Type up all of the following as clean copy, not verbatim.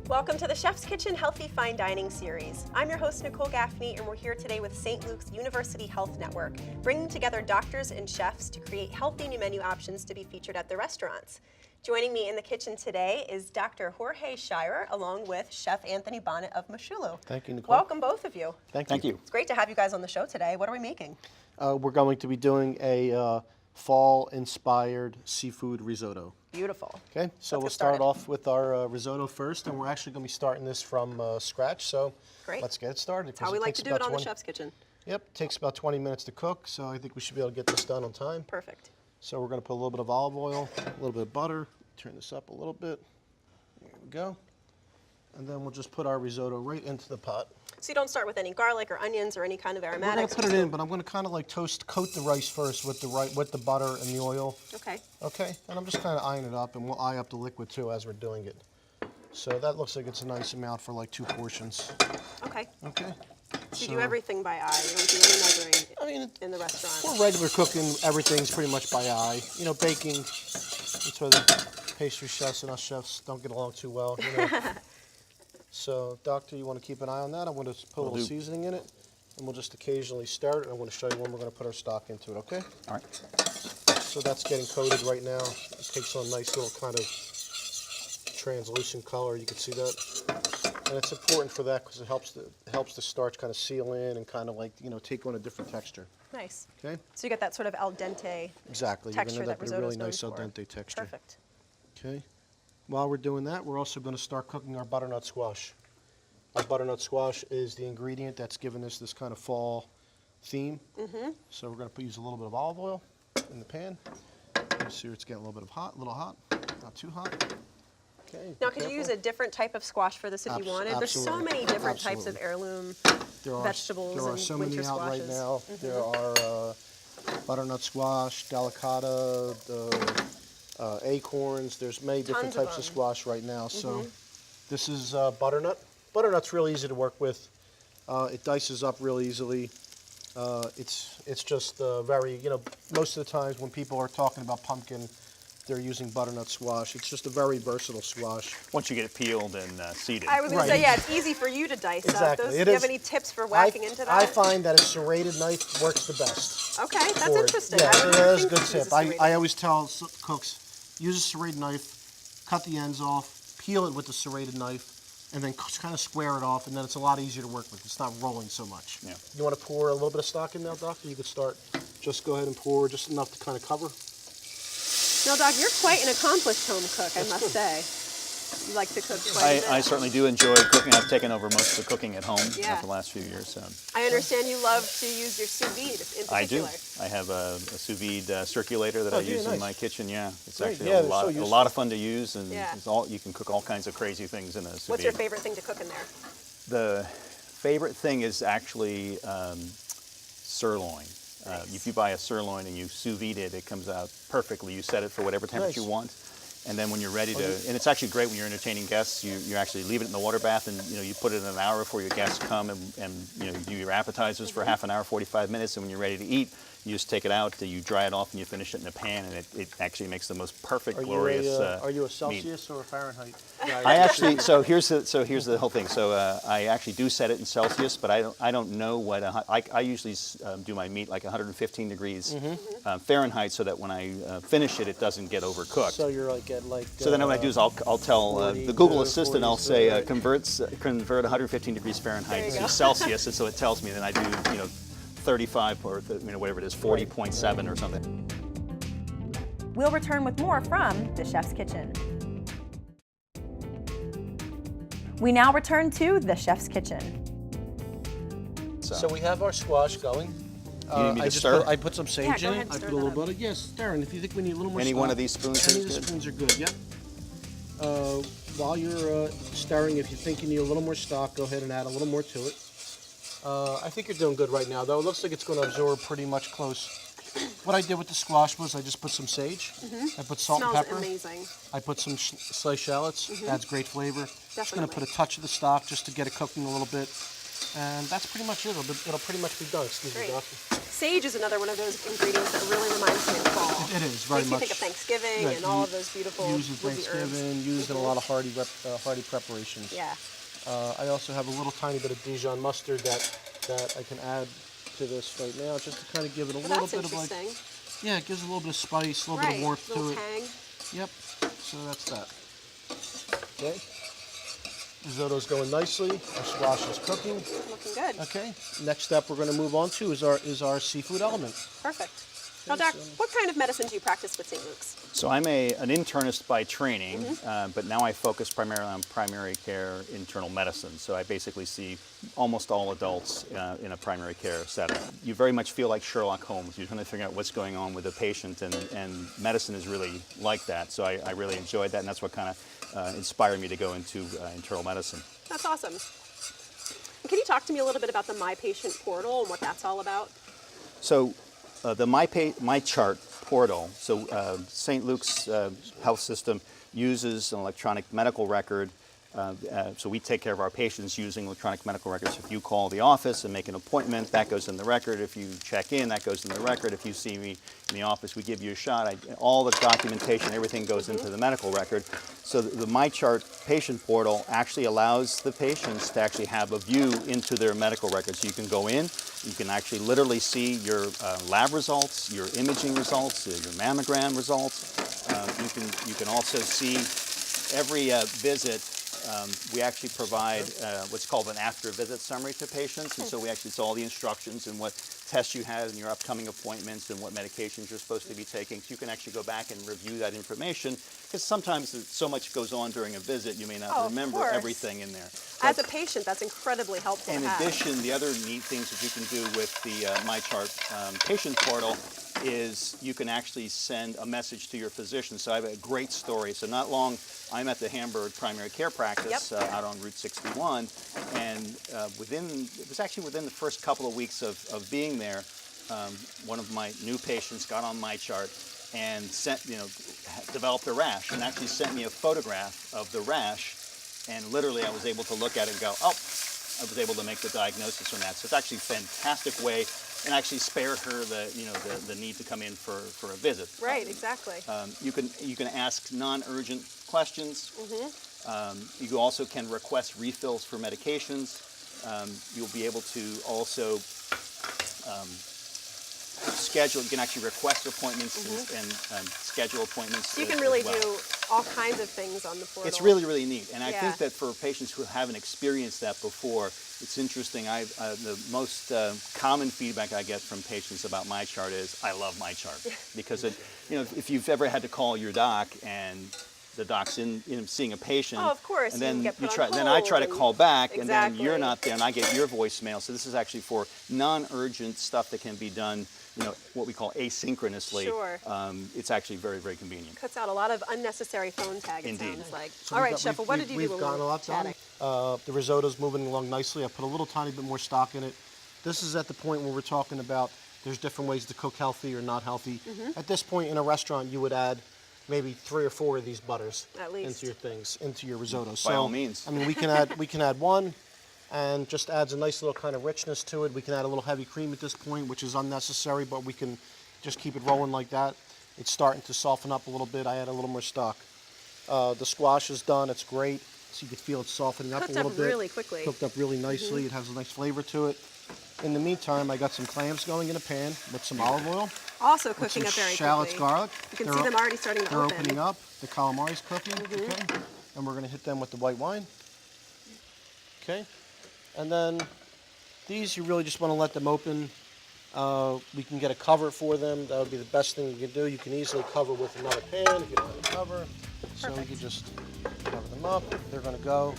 Welcome to the Chef's Kitchen Healthy Fine Dining Series. I'm your host, Nicole Gaffney, and we're here today with St. Luke's University Health Network, bringing together doctors and chefs to create healthy new menu options to be featured at their restaurants. Joining me in the kitchen today is Dr. Jorge Shirer, along with Chef Anthony Bonett of Moshulu. Thank you, Nicole. Welcome, both of you. Thank you. It's great to have you guys on the show today. What are we making? We're going to be doing a fall-inspired seafood risotto. Beautiful. Okay, so we'll start off with our risotto first, and we're actually going to be starting this from scratch, so Great. Let's get it started. That's how we like to do it on the Chef's Kitchen. Yep, it takes about 20 minutes to cook, so I think we should be able to get this done on time. Perfect. So we're going to put a little bit of olive oil, a little bit of butter, turn this up a little bit. There we go. And then we'll just put our risotto right into the pot. So you don't start with any garlic or onions or any kind of aromatics? We're going to put it in, but I'm going to kind of like coat the rice first with the butter and the oil. Okay. Okay, and I'm just kind of eyeing it up, and we'll eye up the liquid too as we're doing it. So that looks like it's a nice amount for like 2 portions. Okay. Okay. So you do everything by eye. You don't do any measuring in the restaurant. For regular cooking, everything's pretty much by eye. You know, baking, that's where the pastry chefs and us chefs don't get along too well. You know. So, Doctor, you want to keep an eye on that? I'm going to put a little seasoning in it, and we'll just occasionally stir it, and I'm going to show you when we're going to put our stock into it, okay? All right. So that's getting coated right now. It takes on a nice little kind of translucent color. You can see that. And it's important for that because it helps the starch kind of seal in and kind of like, you know, take on a different texture. Nice. Okay? So you get that sort of al dente Exactly. texture You're going to end up with a really nice al known for. dente texture. Perfect. Okay. While we're doing that, we're also going to start cooking our butternut squash. Our butternut squash is the ingredient that's given us this kind of fall theme. Mm-hmm. So we're going to use a little bit of olive oil in the pan. You see it's getting a little hot, not too hot. Okay. Now, could you use a different type of squash for this if you wanted? There's so many different types of heirloom vegetables there are and so winter many out squashes. right now. Mm-hmm. There are butternut squash, delicata, acorns. There's many different types of squash right now. So this is butternut. Butternut's real easy to work with. It dices up real easily. It's just very, you know, most of the times when people are talking about pumpkin, they're using butternut squash. It's just a very versatile squash. Once you get it peeled and seeded. I was going to say, yeah, it's easy for you to dice exactly. up. Do you have any tips for whacking into that? I find that a serrated knife works the best. Okay, that's interesting. Yeah, that is a good tip. I always knife. tell cooks, use a serrated knife, cut the ends off, peel it with the serrated knife, and then kind of square it off, and then it's a lot easier to work with. It's not rolling so much. Yeah. You want to pour a little bit of stock in now, Doctor? You could start, just go ahead and pour just enough to kind of cover. Now, Doc, you're quite an accomplished home cook, I must say. You like to cook quite a bit. I certainly do enjoy cooking. I've taken over most of the cooking at home for the last few years. So. I understand you love to use your sous vide in particular. I do. I have a sous vide circulator that I use in my kitchen. Yeah, it's actually a lot of fun to use, and you can cook all kinds of crazy things in a sous vide. What's your favorite thing to cook in there? The favorite thing is actually sirloin. If you buy a sirloin and you sous vide it, it comes out perfectly. You set it for whatever temperature you want, and then when you're ready to, and it's actually great when you're entertaining guests. You actually leave it in the water bath, and you put it in an hour before your guests come, and you do your appetizers for half an hour, 45 minutes, and when you're ready to eat, you just take it out, you dry it off, and you finish it in a pan, and it actually makes the most perfect, glorious Are you a Celsius or a Fahrenheit? I actually, so here's the whole thing. So I actually do set it in Celsius, but I don't know what I usually do my meat like 115 degrees Fahrenheit, so that when I finish it, it doesn't get overcooked. So you're like at So then what I do is I'll tell the Google Assistant, I'll say convert 115 degrees Fahrenheit to Celsius, and so it tells me. Then I do 35 or whatever it is, 40.7 or something. We'll return with more from the Chef's Kitchen. We now return to the Chef's Kitchen. So we have our squash going. You need me to stir? I put some sage go in ahead it. and I stir put a little that up. butter. Yes, Darren, if you think we need a little more Any stock, one of these spoons any is of the good? spoons are good, yep. While you're stirring, if you think you need a little more stock, go ahead and add a little more to it. I think you're doing good right now, though. It looks like it's going to absorb pretty much close. What I did with the squash was I just put some sage. I put salt and pepper. Smells amazing. I put some sliced shallots. Adds great flavor. Just going to Definitely. put a touch of the stock just to get it cooking a little bit. And that's pretty much it. It'll pretty much be done. Excuse me, Great. Doctor. Sage is another one of those ingredients that really reminds me of fall. It is very Makes much. you think of Thanksgiving Right, and all of those beautiful used in woody herbs. Thanksgiving, used in a lot of hearty preparations. Yeah. I also have a little tiny bit of Dijon mustard that I can add to this right now, just to kind of give it a Well, little that's bit of like, interesting. yeah, it gives a little bit of spice, a little bit Right. of warmth Little to it. tang. Yep. So that's that. Okay. Risotto's going nicely. Our squash is cooking. Looking good. Okay. Next step we're going to move on to is our seafood element. Perfect. Now, Doc, what kind of medicine do you practice with St. Luke's? So I'm an internist by training, but now I focus primarily on primary care internal medicine. So I basically see almost all adults in a primary care setting. You very much feel like Sherlock Holmes. You're trying to figure out what's going on with the patient, and medicine is really like that. So I really enjoyed that, and that's what kind of inspired me to go into internal medicine. That's awesome. And can you talk to me a little bit about the My Patient portal and what that's all about? So the My Chart portal, so St. Luke's health system uses an electronic medical record. So we take care of our patients using electronic medical records. If you call the office and make an appointment, that goes in the record. If you check in, that goes in the record. If you see me in the office, we give you a shot. All the documentation, everything goes into the medical record. So the MyChart patient portal actually allows the patients to actually have a view into their medical records. So you can go in, you can actually literally see your lab results, your imaging results, your mammogram results. You can also see every visit. We actually provide what's called an after-visit summary to patients, and so we actually see all the instructions and what tests you had in your upcoming appointments and what medications you're supposed to be taking. So you can actually go back and review that information, because sometimes so much goes on during a visit you may not remember everything in there. As a patient, that's incredibly helpful In to have. addition, the other neat things that you can do with the MyChart patient portal is you can actually send a message to your physician. So I have a great story. So not long, I'm at the Hamburg primary care practice out on Route 61, and it was actually within the first couple of weeks of being there, one of my new patients got on MyChart and developed a rash, and actually sent me a photograph of the rash, and literally I was able to look at it and go, oh, I was able to make the diagnosis from that. So it's actually a fantastic way, and actually spared her the need to come in for a visit. Right, exactly. You can ask non-urgent questions. You also can request refills for medications. You'll be able to also schedule. You can actually request appointments and schedule appointments. So you can really do all kinds of things on the portal. It's really, really neat. And I think that for patients who haven't experienced that before, it's interesting. The most common feedback I get from patients about MyChart is, I love MyChart. Because if you've ever had to call your doc and the doc's in seeing a patient. Oh, of course. And then then I try to call back, Exactly. and then you're not there, and I get your voicemail. So this is actually for non-urgent stuff that can be done, what we call asynchronously. Sure. It's actually very, very convenient. Cuts out a lot of unnecessary phone tag, it Indeed. sounds like. So All right, Chef, what did you do We've when gotten we a were lot done. chatting? The risotto's moving along nicely. I put a little tiny bit more stock in it. This is at the point where we're talking about there's different ways to cook healthy or not healthy. At this point in a restaurant, you would add maybe 3 or 4 of these butters At least. into your risotto. By all means. I mean, we can add one, and just adds a nice little kind of richness to it. We can add a little heavy cream at this point, which is unnecessary, but we can just keep it rolling like that. It's starting to soften up a little bit. I add a little more stock. The squash is done. It's great. So you can feel it softening up a little bit. really quickly. Cooked up really nicely. It has a nice flavor to it. In the meantime, I got some clams going in a pan with some olive oil. Also With cooking some up very shallots, quickly. garlic. You can see them already starting to They're open. opening up. The calamari's cooking. Okay. And we're going to hit them with the white wine. Okay. And then these, you really just want to let them open. We can get a cover for them. That would be the best thing you can do. You can easily cover with another pan if you don't have a cover. So we can just cover them up. They're going to go,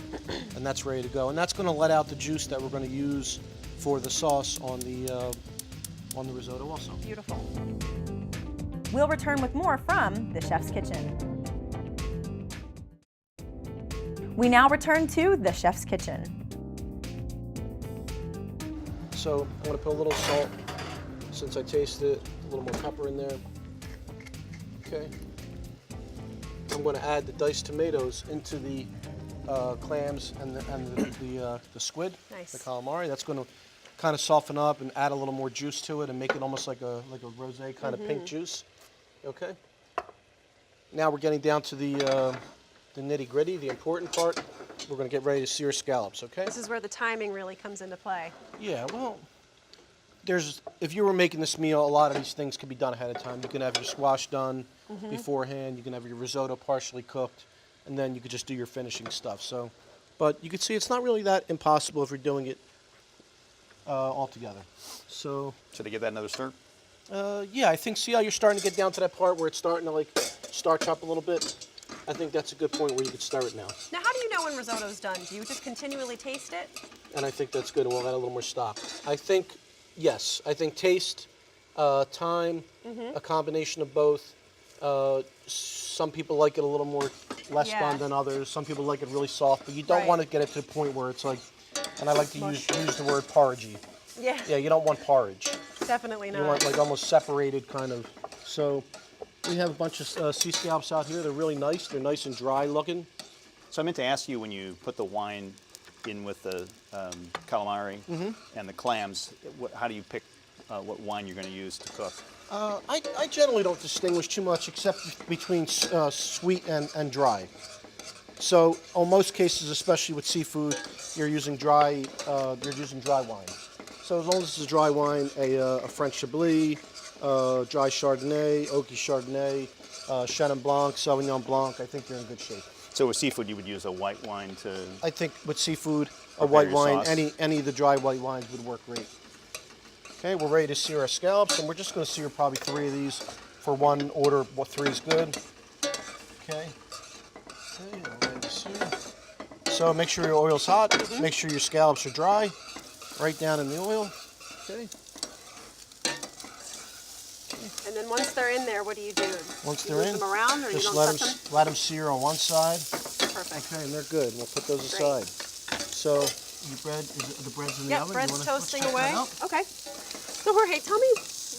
and that's ready to go. And that's going to let out the juice that we're going to use for the sauce on the risotto also. Beautiful. We'll return with more from the Chef's Kitchen. We now return to the Chef's Kitchen. So I'm going to put a little salt, since I tasted it, a little more pepper in there. Okay. I'm going to add the diced tomatoes into the clams and the squid, Nice. the calamari. That's going to kind of soften up and add a little more juice to it and make it almost like a rosé kind of pink juice. Okay. Now we're getting down to the nitty gritty, the important part. We're going to get ready to sear scallops. Okay. This is where the timing really comes into play. Yeah. Well, if you were making this meal, a lot of these things could be done ahead of time. You can have your squash done beforehand. You can have your risotto partially cooked, and then you could just do your finishing stuff. So, but you can see it's not really that impossible if you're doing it all together. So. Should I give that another stir? Yeah, I think, see how you're starting to get down to that part where it's starting to like starch up a little bit? I think that's a good point where you could stir it now. Now, how do you know when risotto's done? Do you just continually taste it? And I think that's good, and we'll add a little more stock. I think, yes, I think taste, time, a combination of both. Some people like it a little more less done than others. Some people like it really soft, but you don't want to get it to the point where it's like, and I like to use the word porridgey. Yeah. Yeah, you don't want porridge. Definitely not. You want like almost separated kind of. So we have a bunch of sea scallops out here. They're really nice. They're nice and dry looking. So I meant to ask you, when you put the wine in with the calamari and the clams, how do you pick what wine you're going to use to cook? I generally don't distinguish too much except between sweet and dry. So on most cases, especially with seafood, you're using dry wine. So as long as it's a dry wine, a French Chablis, dry Chardonnay, oaky Chardonnay, Chenin Blanc, Sauvignon Blanc, I think you're in good shape. So with seafood, you would use a white wine to... I think with seafood, a prepare white your wine, sauce. any of the dry white wines would work great. Okay, we're ready to sear our scallops, and we're just going to sear probably 3 of these for one order. 3 is good. Okay. Okay, we're ready to sear. So make sure your oil's hot. Make sure your scallops are dry. Right down in the oil. Okay. And then once they're in there, what do you do? Once you they're move in, them around, or just you don't touch them? let them sear on one side. Perfect. Okay, and they're good. We'll put those aside. So your bread, the bread's in the Yep, oven. bread's Let's toasting check away. that out. Okay. So Jorge, tell me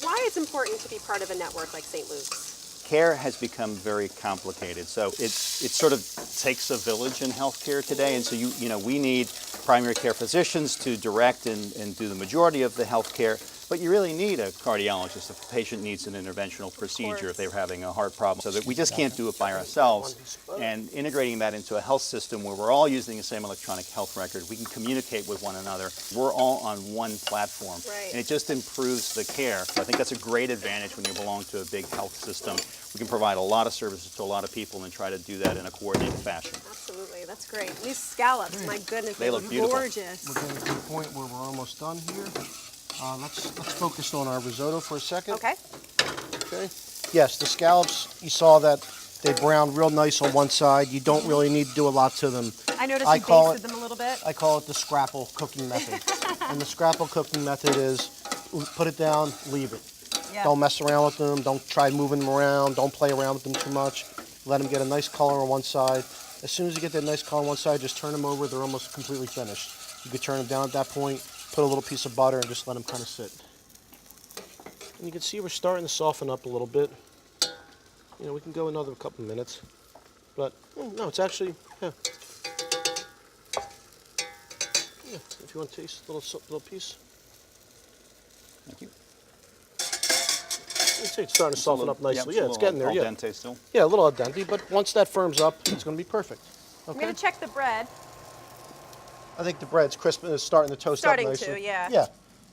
why it's important to be part of a network like St. Luke's. Care has become very complicated. So it sort of takes a village in healthcare today, and so we need primary care physicians to direct and do the majority of the healthcare, but you really need a cardiologist if a patient needs an interventional procedure, if they're having a heart problem, so that we just can't do it by ourselves. And integrating that into a health system where we're all using the same electronic health record, we can communicate with one another, we're all on one platform. Right. And it just improves the care. So I think that's a great advantage when you belong to a big health system. We can provide a lot of services to a lot of people and try to do that in a coordinated fashion. Absolutely, that's great. These scallops, my goodness, They look beautiful. gorgeous. We're getting to the point where we're almost done here. Let's focus on our risotto for a second. Okay. Okay. Yes, the scallops, you saw that they browned real nice on one side. You don't really need to do a lot to them. I noticed I you call basted them a little bit. I call it the scrapple cooking method. And the scrapple cooking method is put it down, leave it. Yeah. Don't mess around with them. Don't try moving them around. Don't play around with them too much. Let them get a nice color on one side. As soon as you get that nice color on one side, just turn them over. They're almost completely finished. You could turn them down at that point, put a little piece of butter, and just let them kind of sit. And you can see we're starting to soften up a little bit. We can go another couple minutes. But, no, it's actually, yeah. Yeah, if you want to taste a little piece. Thank you. You can see it's starting to soften up nicely. Yeah, it's getting there, al yeah. dente still. Yeah, a little al dente, but once that firms up, it's going to be perfect. I'm Okay? going to check the bread. I think the bread's crisp and it's starting to toast up Starting nicely. to, yeah. Yeah.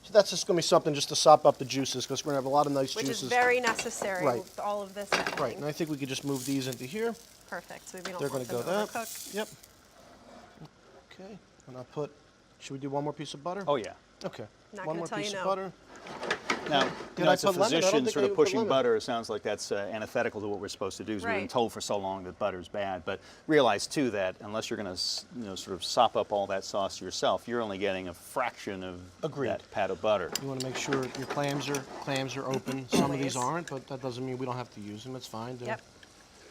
So that's just going to be something just to sop up the juices because we're going to have a lot of nice Which juices. is very necessary Right. with all of this happening. Right, and I think we could just move these into here. Perfect, so we don't They're want going to them go to that. overcook. Yep. Okay, and I'll should we do one more piece of butter? Oh, yeah. Okay. Not one gonna more tell piece you of no. butter. Now, Did I as a put lemon? I don't physician think sort I of put pushing lemon. butter, it sounds like that's antithetical to what we're supposed to do. 'Cause we've been Right. told for so long that butter's bad. But realize, too, that unless you're going to sort of sop up all that sauce yourself, you're only getting a fraction of Agreed. that pat of butter. You want to make sure your clams are open. Some of these Always. aren't, but that doesn't mean we don't have to use them. It's fine. Yep.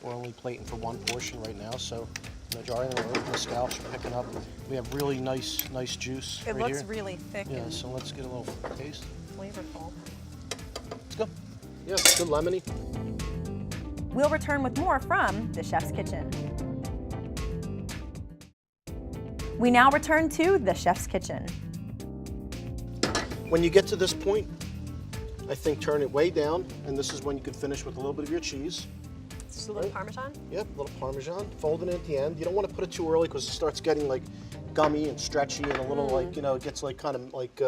We're only plating for one portion right now, so the majority of the scallops are picking up. We have really nice juice It right looks here. really thick Yeah, and so let's get a little taste. flavorful. Let's go. Yeah, it's good lemony. We'll return with more from the Chef's Kitchen. We now return to the chef's kitchen. When you get to this point, I think turn it way down, and this is when you can finish with a little bit of your cheese. Just a little Parmesan? Yep, a little Parmesan. Fold it in at the end. You don't want to put it too early because it starts getting like gummy and stretchy and a little like, it gets like kind of like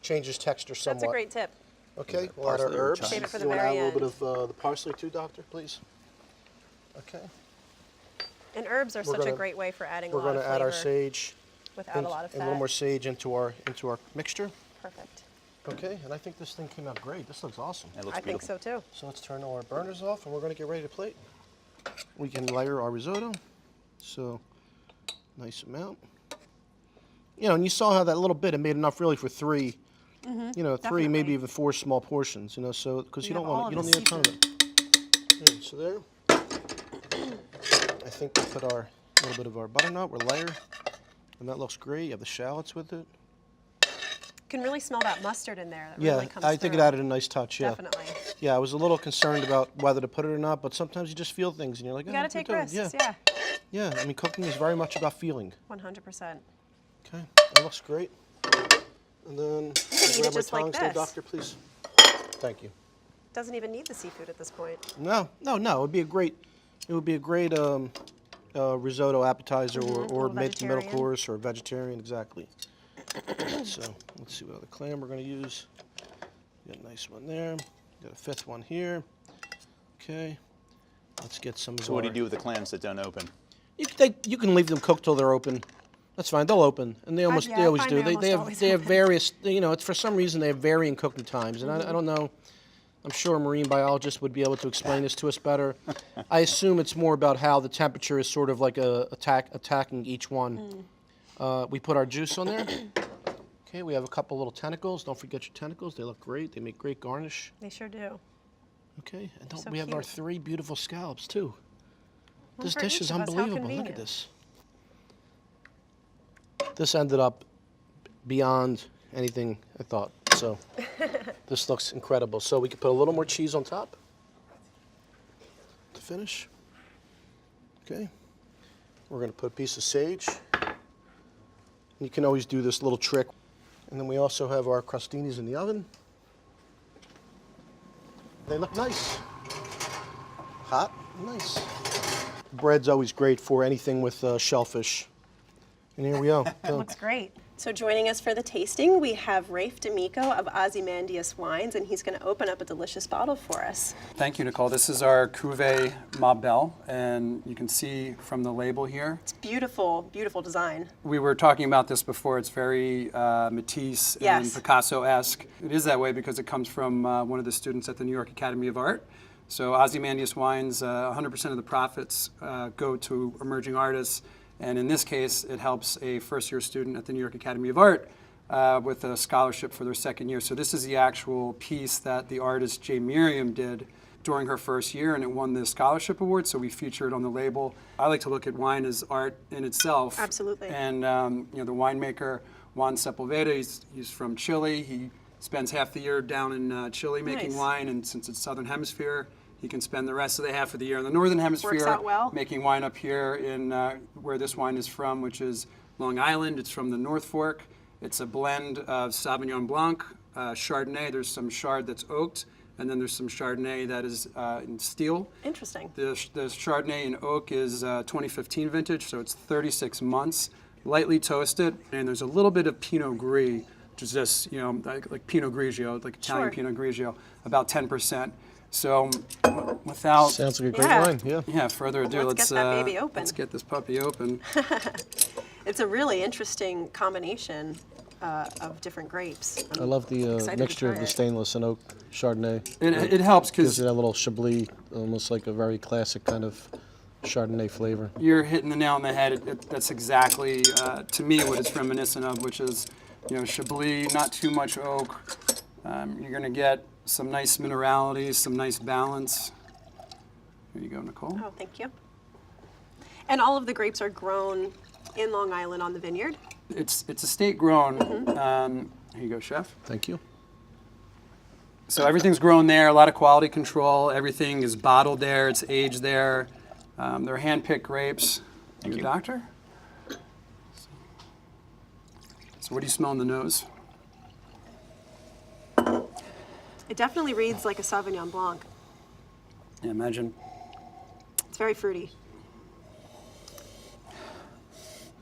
changes texture somewhat. That's a great tip. Okay, we'll add our Parsley or herbs. chives. Save it for the You want to add very a little end. bit of the parsley too, Doctor, please? Okay. And herbs are We're such a gonna- great way for adding a We're lot going of to flavor add our sage without and a lot of a fat. little more sage into our mixture. Perfect. Okay, and I think this thing came out great. This looks awesome. It looks I think beautiful. so too. So let's turn all our burners off, and we're going to get ready to plate. We can layer our risotto. So, nice amount. You know, and you saw how that little bit, it made enough really for three. You know, three, definitely. maybe even 4 small portions. You know, so because you You don't have all want, you of don't the need a ton of it. Yeah, so there. I think we put our little bit of our butternut. We're layered, and that looks great. You have the shallots with it. You can really smell that mustard in there. That Yeah, really comes I think it through. added a nice touch. Yeah. Definitely. Yeah, I was a little concerned about whether to put it or not, but sometimes you just feel things, and you're like, You oh, gotta what take doing? risks. Yeah. Yeah. Yeah, I mean, cooking is very much about feeling. 100%. Okay, that looks great. And then, eat grab it my just like tongs there, this. Doctor, please. Thank you. Doesn't even need the seafood at this point. No. It would be a great risotto appetizer or little middle vegetarian. course or vegetarian, exactly. So let's see what other clam we're going to use. Got a nice one there. Got a 5th one here. Okay. Let's get some. So what do you do with the clams that don't open? You can leave them cooked till they're open. That's fine. They'll open, and they always yeah, they I always find do. they They almost have always open. various. You know, it's for some reason they have varying cooking times, and I don't know. I'm sure a marine biologist would be able to explain this to us better. I assume it's more about how the temperature is sort of like attacking each one. We put our juice on there. Okay, we have a couple little tentacles. Don't forget your tentacles. They look great. They make great garnish. They sure do. Okay, and don't So we have our cute. 3 beautiful scallops too. One This for dish each is of us. How unbelievable. Look convenient. at this. This ended up beyond anything I thought. So this looks incredible. So we can put a little more cheese on top to finish. Okay. We're going to put a piece of sage. You can always do this little trick. And then we also have our crostinis in the oven. They look nice. Hot, nice. Bread's always great for anything with shellfish. And here we go. Done. Looks great. So joining us for the tasting, we have Rafe D'Amico of Ozymandias Wines, and he's going to open up a delicious bottle for us. Thank you, Nicole. This is our Cuvée Mabel, and you can see from the label here. It's beautiful, beautiful design. We were talking about this before. It's very Matisse and Yes. Picasso-esque. It is that way because it comes from one of the students at the New York Academy of Art. So Ozymandias Wines, 100% of the profits go to emerging artists. And in this case, it helps a first-year student at the New York Academy of Art with a scholarship for their 2nd year. So this is the actual piece that the artist Jay Miriam did during her 1st year, and it won the scholarship award, so we feature it on the label. I like to look at wine as art in itself. Absolutely. And the winemaker, Juan Sepulveda, he's from Chile. He spends half the year down in Chile making Nice. wine, and since it's Southern Hemisphere, he can spend the rest of the half of the year in the Northern Hemisphere out well. making wine up here in where this wine is from, which is Long Island. It's from the North Fork. It's a blend of Sauvignon Blanc, Chardonnay. There's some Chard that's oaked, and then there's some Chardonnay that is in steel. Interesting. The Chardonnay in oak is 2015 vintage, so it's 36 months, lightly toasted, and there's a little bit of Pinot Gris, which is just, like Pinot Grigio, like Italian Sure. Pinot Grigio, about 10%. So without Sounds like a great Yeah. wine, yeah. further ado, Let's get that baby open. Let's get this puppy open. It's a really interesting combination of different grapes. I love the excited to mixture of try the it. stainless and oak Chardonnay. It helps Gives because it that little Chablis, almost like a very classic kind of Chardonnay flavor. you're hitting the nail on the head. That's exactly, to me, what it's reminiscent of, which is, Chablis, not too much oak. You're going to get some nice mineralities, some nice balance. Here you go, Nicole. Oh, thank you. And all of the grapes are grown in Long Island on the vineyard. It's estate grown. Here you go, chef. Thank you. So everything's grown there, a lot of quality control. Everything is bottled there, it's aged there. They're hand-picked grapes. Thank you. Doctor? So what do you smell in the nose? It definitely reads like a Sauvignon Blanc. Yeah, imagine. It's very fruity.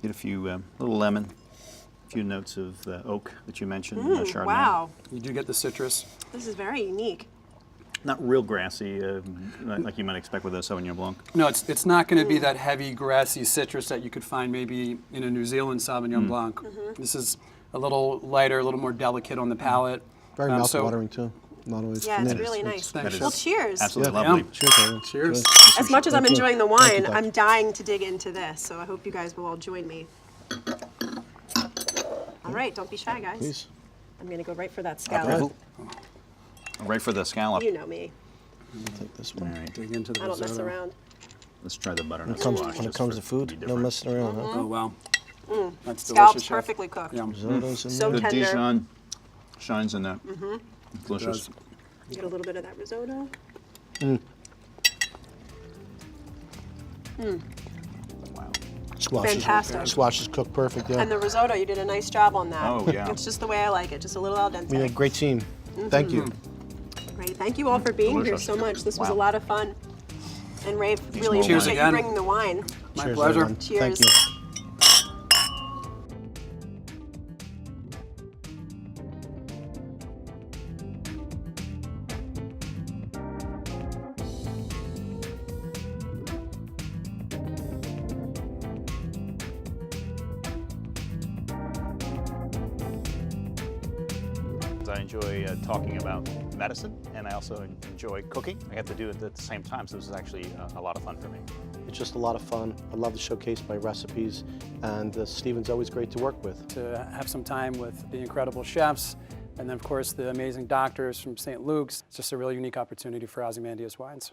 Get a few little lemon, a few notes of oak that you mentioned. Chardonnay. Wow, You do get the citrus. this is very unique. Not real grassy, like you might expect with a Sauvignon Blanc. No, it's not going to be that heavy, grassy citrus that you could find maybe in a New Zealand Sauvignon Blanc. This is a little lighter, a little more delicate on the palate. Very so- mouth-watering too. Not always. Yeah, it's It is. really nice. Thanks, Well, Chef. cheers. Absolutely Yeah. lovely. Yeah. Cheers, Aaron. Cheers. As much as I'm Thank you. enjoying the Thank you, wine, Doc. I'm dying to dig into this, so I hope you guys will all join me. All right, don't be shy, guys. Please. I'm gonna go right for that All scallop. right. Right for the scallop. You know me. Take this All one. right, Dig into the I don't mess risotto. around. let's try the butternut When squash. it just comes for- to food, be no different. messing around, huh? Oh, wow. That's delicious, Scallop's Chef. perfectly cooked. Yeah. Risotto's in So there. The tender. Dijon shines in that. Delicious. does. Get a little bit of that risotto. Wow. Fantastic. Squash is cooked perfect, yeah. And the risotto, you did a nice job on that. Oh, yeah. It's just the way I like it, just a little al dente. We had a great team. Thank you. Great. Thank you all for being here Delicious. so much. This was a Wow. lot of fun. And Rafe, really more Cheers appreciate you again. bringing the wine. My Cheers, pleasure. everyone. Thank Cheers. you. I enjoy talking about medicine, and I also enjoy cooking. I have to do it at the same time, so this is actually a lot of fun for me. It's just a lot of fun. I love to showcase my recipes, and Stephen's always great to work with. To have some time with the incredible chefs, and then of course the amazing doctors from St. Luke's. It's just a really unique opportunity for Ozymandias Wines.